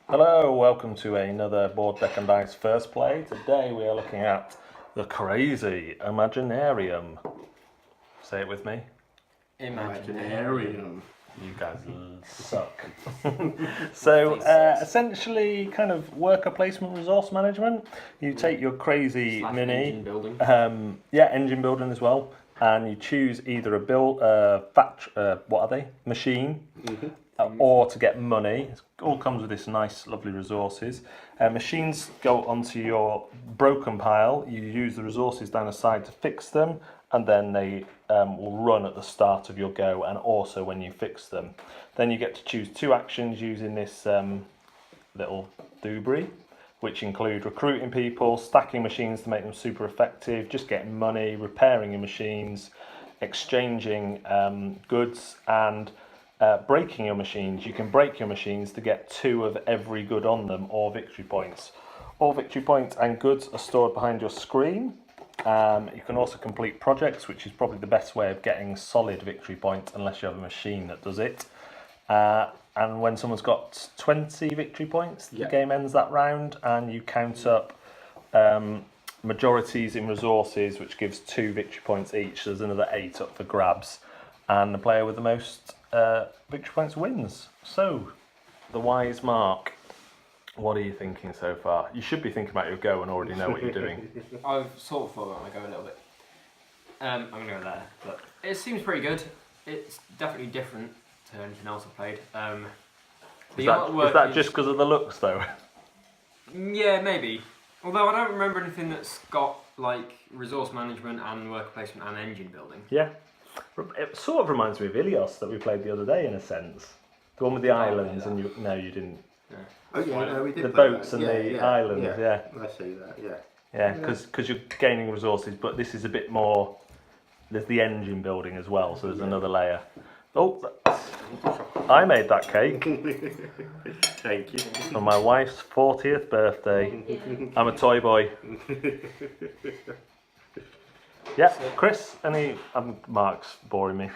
Hello, welcome to another Board Deck and Dice First Play. Today we are looking at the crazy Imaginarium. Say it with me. Imaginarium. You guys suck. So, essentially, kind of worker placement resource management. You take your crazy / mini, engine building. Engine building as well, and you choose either a machine, or to get money. It all comes with this nice, lovely resources. Machines go onto your broken pile. You use the resources down the side to fix them, and then they will run at the start of your go, and also when you fix them. Then you get to choose 2 actions using this little doobry, which include recruiting people, stacking machines to make them super effective, just getting money, repairing your machines, exchanging goods, and breaking your machines. You can break your machines to get 2 of every good on them, or victory points. All victory points and goods are stored behind your screen. You can also complete projects, which is probably the best way of getting solid victory points, unless you have a machine that does it. And when someone's got 20 victory points, the game ends that round, and you count up majorities in resources, which gives 2 victory points each. There's another 8 up for grabs, and the player with the most victory points wins. So, the wise Mark, what are you thinking so far? You should be thinking about your go and already know what you're doing. I've sort of thought about my go a little bit. I'm going to go there, but it seems pretty good. It's definitely different to anything else I've played. Is that just because of the looks, though? Yeah, maybe. Although I don't remember anything that's got like resource management and worker placement and engine building. Yeah. It sort of reminds me of Ilios that we played the other day, in a sense. The one with the islands, and you didn't. Yeah. Oh yeah, no, we did. The play boats that. and the islands, yeah. I see that. Yeah. Yeah, because you're gaining resources, but this is a bit more. There's the engine building as well, so there's another layer. Oh, I made that cake Thank you. for my wife's 40th birthday. I'm a toy boy. Yeah, Chris, Mark's boring me.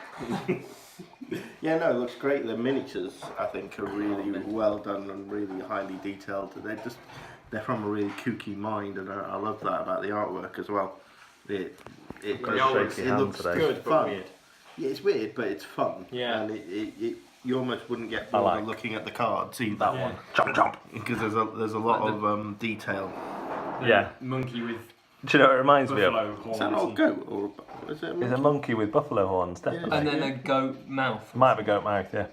Yeah, no, it looks great. The miniatures, I think, are really well done and really highly detailed. They're from a really kooky mind, and I love that about the artwork as well. It looks good, but fun. weird. Yeah, it's weird, but it's fun. Yeah. And you almost wouldn't get bored of looking at the cards either. That one. Jump. Because there's a lot of detail. Yeah. Monkey with Do you know what it reminds me of? buffalo horns. Is that not a goat or is it a It's a monkey with buffalo horns, definitely. And then a goat mouth. Might have a goat mouth, yeah.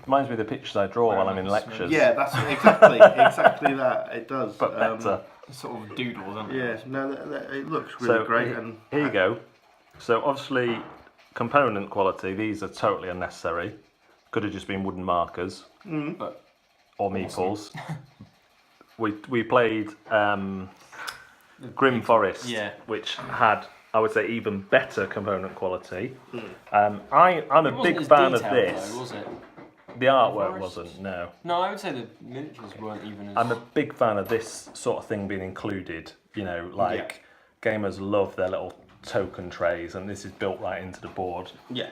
Reminds me of the pictures I draw while I'm in lectures. Yeah, that's exactly that. It does. But better. Sort of doodles, aren't they? Yeah, no, it looks really great. And here you go. So obviously, component quality, these are totally unnecessary. Could have just been wooden markers. But Or meeples. We played Grim Forest, which had, I would say, even better component quality. I'm a big fan of this. Though, was it? The artwork wasn't, no. No, I would say the miniatures weren't even as... I'm a big fan of this sort of thing being included. You know, gamers love their little token trays, and this is built right into the board. Yeah,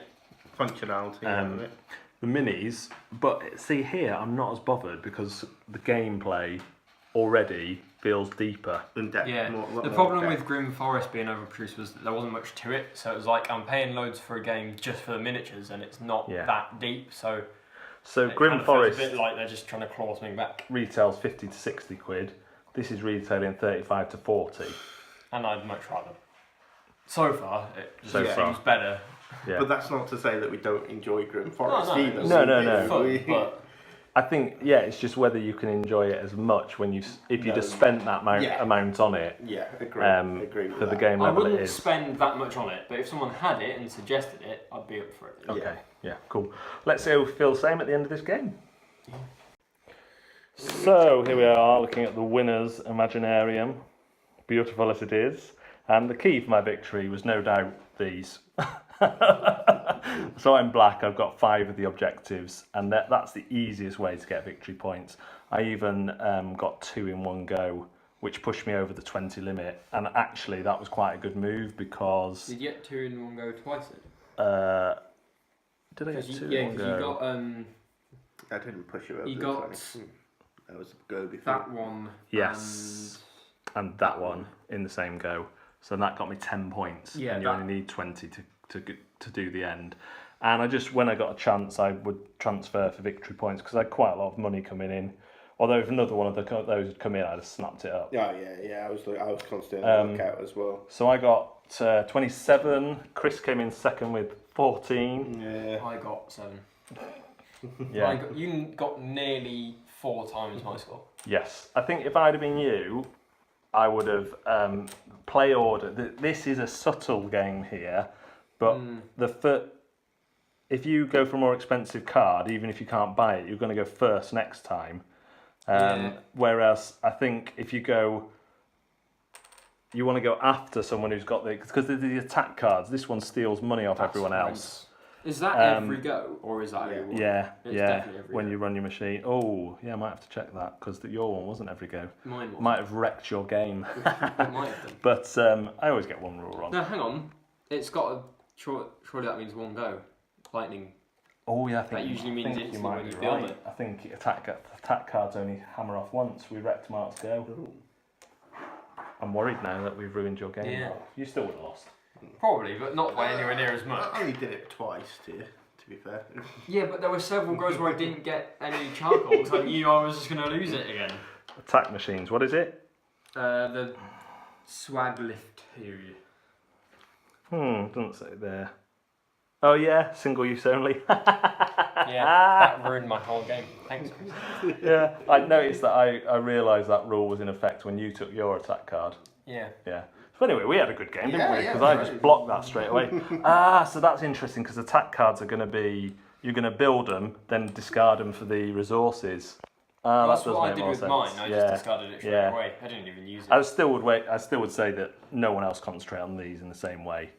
functionality. The minis, but see here, I'm not as bothered because the gameplay already feels deeper. Yeah, the problem with Grim Forest being overproduced was that there wasn't much to it, so it was like I'm paying loads for a game just for the miniatures, and it's not that deep. So Grim Forest, feels a bit like they're just trying to claw something back. Retails 50 to 60 quid. This is retailing 35 to 40. And I'd much rather. So far, it So seems better. Yeah. But that's not to say that we don't enjoy Grim Forest either. No. Fun, but I think it's just whether you can enjoy it as much if you just spent that amount on it. Yeah, agree with for the that. game I level wouldn't it is. spend that much on it. But if someone had it and suggested it, I'd be up for it. Okay, yeah, cool. Let's see how we feel the same at the end of this game. So here we are looking at the winner's Imaginarium, beautiful as it is, and the key for my victory was no doubt these. So I'm black, I've got 5 of the objectives, and that's the easiest way to get victory points. I even got 2 in one go, which pushed me over the 20 limit, and actually that was quite a good move because... Did you get 2 in one go twice then? Did I get 2 in one go? You got... I didn't push you over you the got 20. That was a go before. That one. Yes. And that one in the same go. So that got me 10 points. Yeah, and you only need 20 to do the end. And when I got a chance, I would transfer for victory points because I had quite a lot of money coming in. Although if another one of those had come in, I'd have snapped it up. Yeah. I was constantly on the lookout as well. So I got 27. Chris came in second with 14. Yeah. I got 7. Yeah. You got nearly 4 times my score. Yes. I think if I'd have been you, I would have play order. This is a subtle game here, but if you go for a more expensive card, even if you can't buy it, you're going to go first next time. Whereas I think if you want to go after someone who's got because the attack cards. This one steals money off everyone else. Is that every go, or is that every one? Yeah, It's yeah. definitely every When go. you run your machine. Oh, yeah. I might have to check that because your one wasn't every go. Mine was. Might have wrecked your game. It might have done. But I always get one rule wrong. No, hang on. It's got a. Surely that means one go. Lightning. Oh yeah, I think That usually means you instantly might when be you build right. it. I think attack cards only hammer off once. We wrecked Mark's go. I'm worried now that we've ruined your game. Yeah. Mark. You still would have lost. Probably, but not by anywhere near as much. I only did it twice, to be fair. Yeah, but there were several goes where I didn't get any charcoals. I knew I was just going to lose it again. Attack machines. What is it? The swag lift here. Doesn't say there. Oh yeah, single use only. Yeah, that ruined my whole game. Thanks. Yeah, I noticed that I realised that rule was in effect when you took your attack card. Yeah. Yeah. So anyway, we had a good game, didn't we? Yeah, Because I right. just blocked that straight away. So that's interesting because attack cards are going to be, you're going to build them, then discard them for the resources. That's that does what I make did more with sense. mine. I just discarded it straight Yeah. away. I didn't even use it. I still would say that no one else concentrate on these in the same way.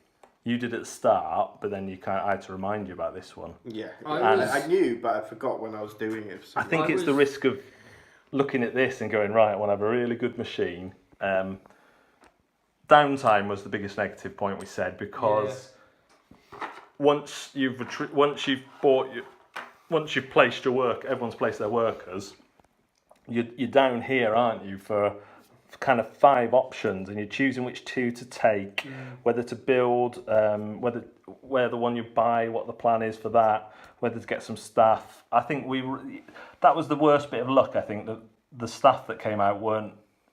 You did at the start, but then I had to remind you about this one. Yeah, I I knew, but I forgot when I was doing it. I think it's the risk of looking at this and going, right, I want to have a really good machine. Downtime was the biggest negative point we said because once you've placed your work, everyone's placed their workers. You're down here, aren't you, for kind of 5 options, and you're choosing which 2 to take, whether to build, where the one you buy, what the plan is for that, whether to get some staff. I think that was the worst bit of luck. I think that the staff that came out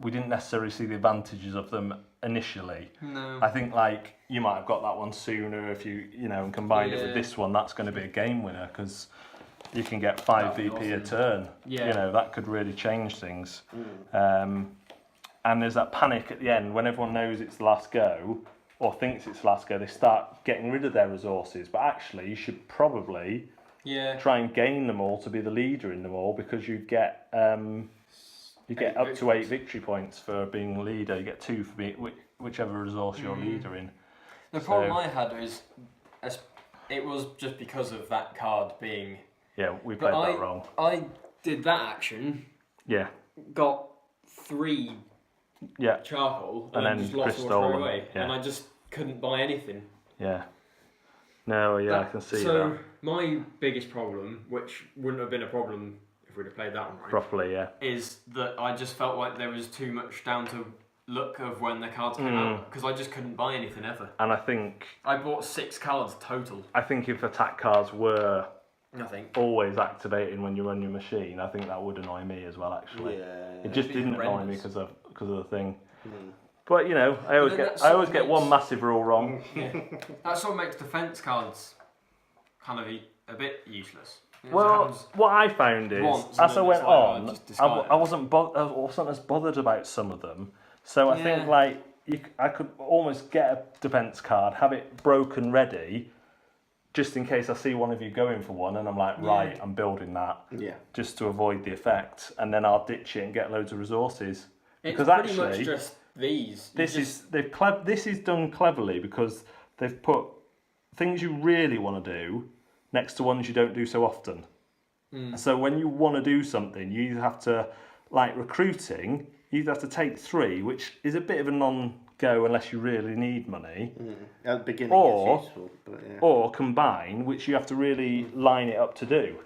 we didn't necessarily see the advantages of them initially. No. I think you might have got that one sooner if you and combined it with this one. That's going to be a game winner because you can get 5 VP a turn. Yeah. That could really change things. And there's that panic at the end when everyone knows it's the last go or thinks it's the last go. They start getting rid of their resources, but actually you should probably try and gain them all to be the leader in them all because you get up to 8 victory points for being leader. You get 2 for being whichever resource you're leader in. The problem I had is it was just because of that card being. Yeah, we played that wrong. I did that action. Yeah. Got 3 charcoal And then just lost Chris all stole straight them, away, yeah. and I just couldn't buy anything. Yeah. No, I can see so that. my biggest problem, which wouldn't have been a problem if we'd have played that one right, Properly, yeah. is that I just felt like there was too much down to luck of when the cards came out because I just couldn't buy anything ever. And I think I bought 6 cards total. if attack cards were Nothing. always activating when you run your machine, I think that would annoy me as well. Actually, it just It'd be didn't annoy me horrendous. because of the thing. But I always get one massive rule wrong. That sort of makes defense cards kind of a bit useless. Well, what I found is once, as and I then went it's like, on, just discard I wasn't as bothered about some of them. So I think I could almost get a defense card, have it broken ready, just in case I see one of you going for one, and I'm like, right, I'm building that, just to avoid the effect, and then I'll ditch it and get loads of resources. It's Because pretty actually, much just these. this is done cleverly because they've put things you really want to do next to ones you don't do so often. So when you want to do something, you either have to, like recruiting, you either have to take 3, which is a bit of a non-go unless you really need money, At the beginning, Or- it's useful, but or combine, which you have to really line it up to do.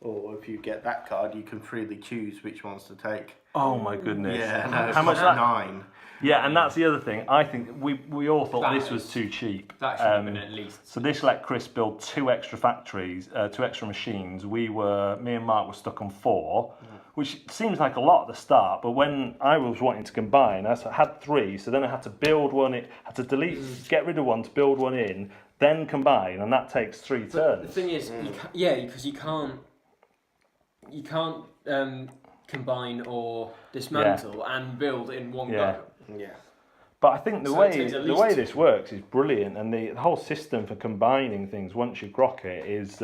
Or if you get that card, you can freely choose which ones to take. Oh my goodness! Yeah, How much that? 9. Yeah, and that's the other thing. I think we all thought That this was is- too cheap. That should have been at least. So this let Chris build 2 extra factories, 2 extra machines. Me and Mark were stuck on 4, which seems like a lot at the start. But when I was wanting to combine, I had 3. So then I had to build one. Had to delete, get rid of one to build one in, then combine, and that takes 3 turns. The thing is, because you can't combine or dismantle and build in one go. Yeah. But I think the So it takes way at the least way 2. this works is brilliant, and the whole system for combining things once you grok it is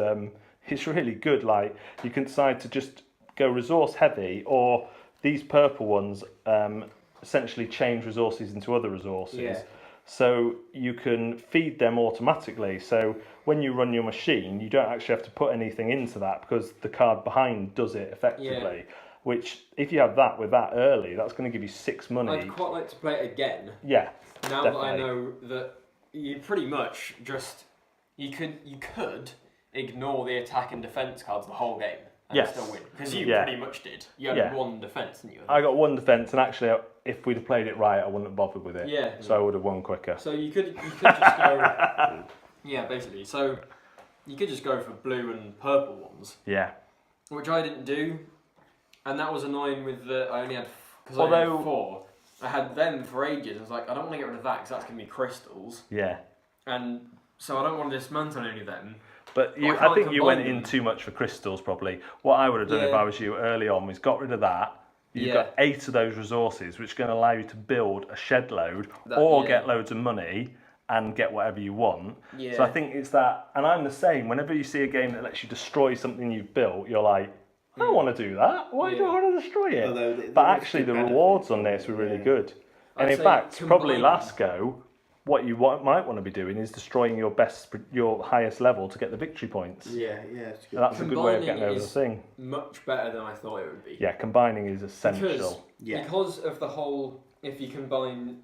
it's really good. Like you can decide to just go resource heavy, or these purple ones essentially change resources into other resources. Yeah. So you can feed them automatically. So when you run your machine, you don't actually have to put anything into that because the card behind does it effectively. Yeah. Which, if you have that with that early, that's going to give you 6 money. I'd quite like to play it again. Yeah. Now definitely. that I know that you pretty much just you could ignore the attack and defense cards the whole game and Yes. still win, because you Yeah. pretty much did. You had Yeah. 1 defense, didn't you? I got 1 defence, and actually, if we'd have played it right, I wouldn't have bothered with it. Yeah. So I would have won quicker. So you could just go. Yeah, basically. So you could just go for blue and purple ones, Yeah. which I didn't do, and that was annoying. With the I only had I Although- had 4. I had them for ages. I was like, I don't want to get rid of that because that's gonna be crystals, Yeah. and so I don't want to dismantle any of them. But I I can't think you went combine in them. too much for crystals, probably. What I would have done if Yeah. I was you early on was got rid of that. You've Yeah. got 8 of those resources, which are going to allow you to build a shed load That- or yeah. get loads of money and get whatever you want. Yeah. So I think it's that, and I'm the same. Whenever you see a game that lets you destroy something you've built, you're like, I don't want to do that. Why do I want to destroy it? Although there But is actually, good the rewards benefits on this were really yeah. good. And I'd in say fact, probably combining- last go, what you might want to be doing is destroying your highest level to get the victory points. Yeah, it's good. And that's a good way of Combining getting over the is- thing. Much better than I thought it would be. Yeah, combining is essential. Because of the whole, if you combine,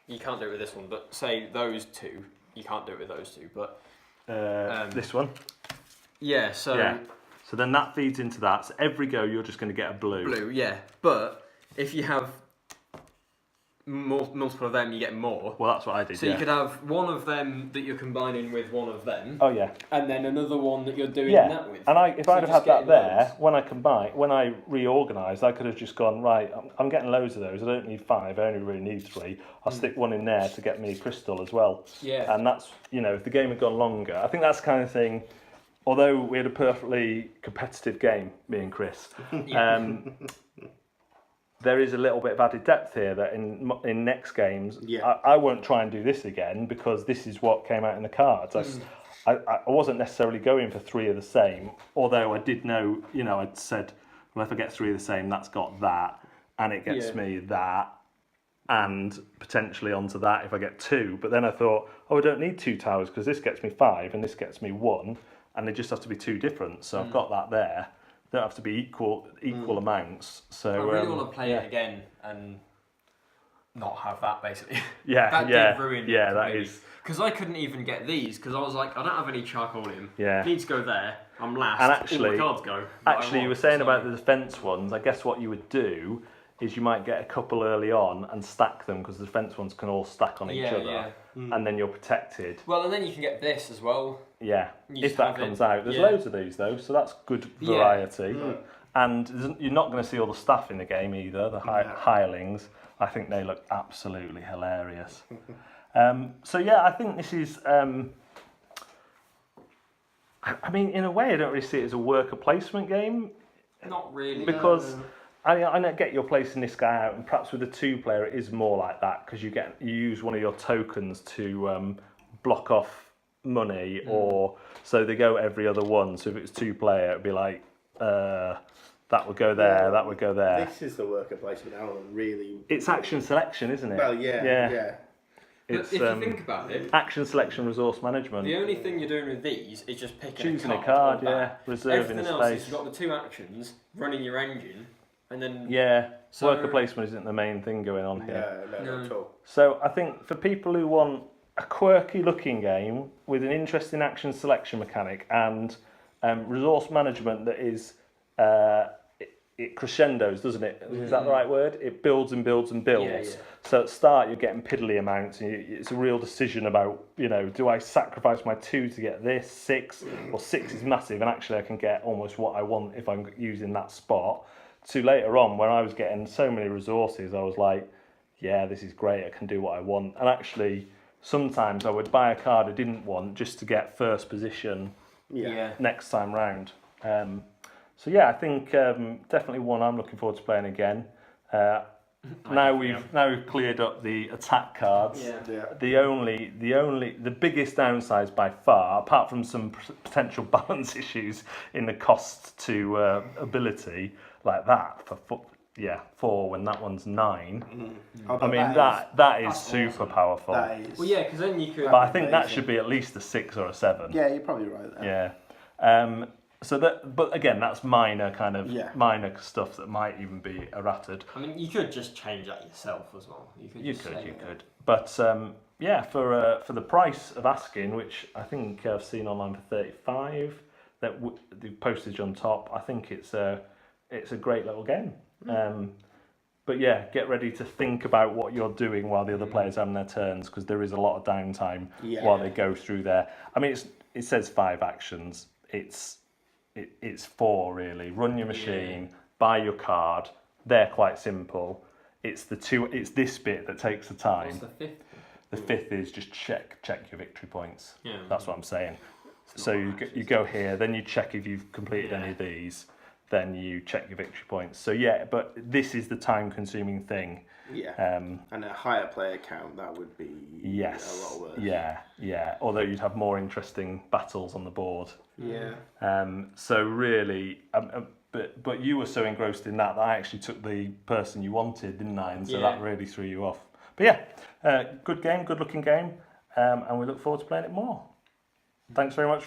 you can't do it with this one, but say those 2, you can't do it with those 2, but This one. yeah, so Yeah. So then that feeds into that. So every go, you're just going to get a blue. blue, yeah, but if you have multiple of them, you get more. Well, that's what I did. So yeah. you could have one of them that you're combining with one of them, Oh yeah. and then another one that you're doing Yeah. that with. And if So I'd you're have had just that getting there, loads. when I reorganised, I could have just gone, right, I'm getting loads of those. I don't need 5. I only really need 3. I'll stick one in there to get me crystal as well. Yeah. And that's, if the game had gone longer, I think that's the kind of thing. Although we had a perfectly competitive game, me and Chris, there is a little bit of added depth here that in next games, I won't try and do this again because this is what came out in the cards. I wasn't necessarily going for 3 of the same, although I did know, I'd said, well, if I get 3 of the same, that's got that, and it gets me that, and potentially onto that if I get 2. But then I thought, I don't need 2 towers because this gets me 5 and this gets me 1, and they just have to be 2 different. So I've got that there. They don't have to be equal amounts. So I really want to play it again and not have that basically. Yeah, that did ruin it. yeah, that is. Because I couldn't even get these because I was like, I don't have any charcoalium. Yeah. Needs to go there. I'm last. And actually, all the cards go. that I Actually, you want, were saying so- about the defence ones. I guess what you would do is you might get a couple early on and stack them because the defence ones can all stack on each other, Yeah. and then you're protected. Well, and then you can get this as well. Yeah, You if just that have comes it, out. There's yeah. loads of these though, so that's good variety. And you're not going to see all the stuff in the game either. The hirelings, I think they look absolutely hilarious. So yeah, I think this is. I mean, in a way, I don't really see it as a worker placement game Not really. because I get you're placing this guy out, and perhaps with a 2-player, it is more like that because you use one of your tokens to block off money, or so they go every other one. So if it was 2-player, it'd be like that would go there, that would go there. This is the worker placement element, really. It's action selection, isn't it? Well, yeah. But It's if you think about it, action selection, resource management. the only thing you're doing with these is just picking Choosing a a card. card, or yeah, that. reserving Everything a else is space. you've got the 2 actions, running your engine, and then Yeah, So- worker placement isn't the main thing going on here. No, not at all. So I think for people who want a quirky looking game with an interesting action selection mechanic and resource management that is it crescendos, doesn't it? Is that the right word? It builds and builds and builds. Yeah, yeah. So at the start, you're getting piddly amounts. And it's a real decision about, do I sacrifice my 2 to get this 6? Or 6 is massive, and actually I can get almost what I want if I'm using that spot. To later on, when I was getting so many resources, I was like, yeah, this is great. I can do what I want. And actually, sometimes I would buy a card I didn't want just to get first position next time round. So yeah, I think definitely one I'm looking forward to playing again. Now we've cleared up the attack cards. The biggest downsides by far, apart from some potential balance issues in the cost to ability like that for 4 when that one's 9. I mean that is super awesome. Powerful. That is. Well, yeah, because then you could. But I think that should be at least a 6 or a 7. Yeah, you're probably right there. Yeah. So that, but again, that's minor minor stuff that might even be errated. I mean, you could just change that yourself as well. You could. But for the price of asking, which I think I've seen online for 35, the postage on top, I think it's a great little game. But yeah, get ready to think about what you're doing while the other players are having their turns, because there is a lot of downtime while they go through there. I mean, it says 5 actions. It's 4 really. Run your machine, buy your card. They're quite simple. It's this bit that takes the time. What's the 5th? The 5th is just check your victory points. Yeah. That's what I'm saying. So you go here, then you check if you've completed any of these, then you check your victory points. So yeah, but this is the time-consuming thing. Yeah. And a higher player count, that would be a lot worse. Yeah. Although you'd have more interesting battles on the board. Yeah. So really, but you were so engrossed in that I actually took the person you wanted, didn't I? And so that really threw you off. But yeah, good game, good looking game, and we look forward to playing it more. Thanks very much.